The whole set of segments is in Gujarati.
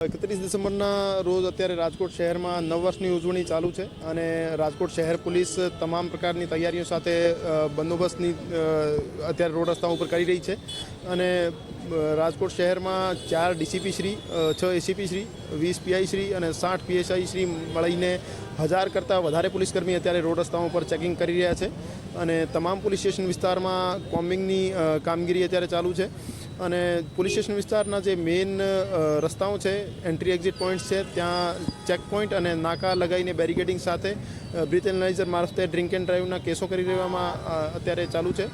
31 ડિસેમ્બરના રોજ અત્યારે રાજકોટ શહેરમાં નવ વર્ષની ઉજવણી ચાલુ છે અને રાજકોટ શહેર પોલીસ તમામ પ્રકારની તૈયારીઓ સાથે બંદોબસ્તની અત્યારે રોડ રસ્તાઓ ઉપર કરી રહી છે અને રાજકોટ શહેરમાં 4 DCP Shri, 6 ACP Shri, 20 PI Shri અને 60 પીએસઆઈ શ્રી મળીને 1000 કરતાં વધારે પોલીસકર્મી અત્યારે રોડ રસ્તાઓ પર ચેકિંગ કરી રહ્યા છે અને તમામ પોલીસ સ્ટેશન વિસ્તારમાં કોમ્બિંગની કામગીરી અત્યારે ચાલુ છે અને પોલીસ સ્ટેશન વિસ્તારના જે મેઇન રસ્તાઓ છે, એન્ટ્રી એક્ઝિટ પોઈન્ટ્સ છે, ત્યાં ચેક પોઈન્ટ અને નાકા લગાવીને બેરિકેડિંગ સાથે બ્રીથ એનાલાઇઝર મારફતે ડ્રિંક એન્ડ ડ્રાઈવના કેસો કરી દેવામાં અત્યારે ચાલુ છે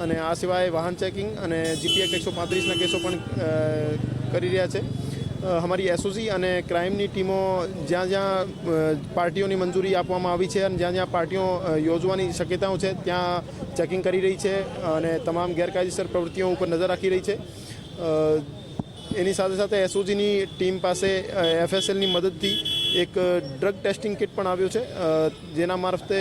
અને આ સિવાય વાહન ચેકિંગ અને જીપીએક 135ના કેસો પણ કરી રહ્યા છે। हमारी एसओजी અને ક્રાઇમની ટીમો જ્યાં જ્યાં પાર્ટીઓની મંજૂરી આપવામાં આવી છે અને જ્યાં જ્યાં પાર્ટીઓ યોજવાની શક્યતાઓ છે ત્યાં ચેકિંગ કરી રહી છે અને તમામ ગેરકાયદેસર પ્રવૃત્તિઓ ઉપર નજર રાખી રહી છે। એની સાથે સાથે એસઓજીની ટીમ પાસે એફએસએલની મદદથી એક ડ્રગ ટેસ્ટિંગ કિટ પણ આવ્યો છે, જેના મારફતે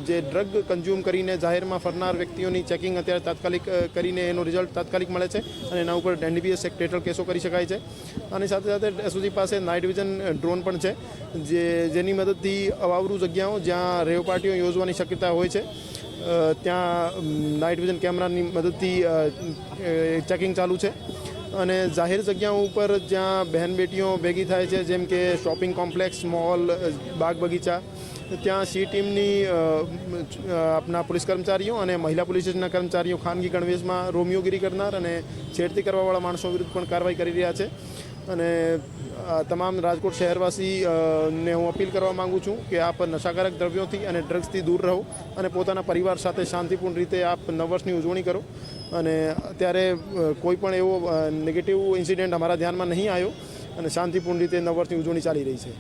જે ડ્રગ કન્ઝ્યુમ કરીને જાહેરમાં ફરનાર વ્યક્તિઓની ચેકિંગ અત્યારે તાત્કાલિક કરીને એનો રિઝલ્ટ તાત્કાલિક મળે છે અને એના ઉપર એનડીપીએસ એક્ટ હેઠળ કેસો કરી શકાય છે। આની સાથે સાથે એસઓજી પાસે નાઇટ વિઝન ડ્રોન પણ છે, જેની મદદથી અવાવરૂ જગ્યાઓ જ્યાં રેવ પાર્ટીઓ યોજવાની શક્યતા હોય છે ત્યાં નાઇટ વિઝન કેમેરાની મદદથી ચેકિંગ ચાલુ છે અને જાહેર જગ્યાઓ ઉપર જ્યાં બહેન બેટીઓ ભેગી થાય છે, જેમ કે શોપિંગ કોમ્પ્લેક્સ, મોલ, બાગ બગીચા, ત્યાં સી ટીમની આપણા પોલીસ કર્મચારીઓ અને મહિલા પોલીસ સ્ટેશનના કર્મચારીઓ ખાનગી ગણવેશમાં રોમિયોગીરી કરનાર અને છેડતી કરવાવાળા માણસો વિરુદ્ધ પણ કાર્યવાહી કરી રહ્યા છે અને તમામ રાજકોટ શહેરવાસીને હું અપીલ કરવા માગું છું કે આપ નશાકારક દ્રવ્યોથી અને ડ્રગ્સથી દૂર રહો અને પોતાના પરિવાર સાથે શાંતિપૂર્ણ રીતે આપ નવ વર્ષની ઉજવણી કરો અને અત્યારે કોઈ પણ એવો નેગેટિવ ઇન્સિડન્ટ અમારા ધ્યાનમાં નહીં આવ્યો અને શાંતિપૂર્ણ રીતે નવ વર્ષની ઉજવણી ચાલી રહી છે।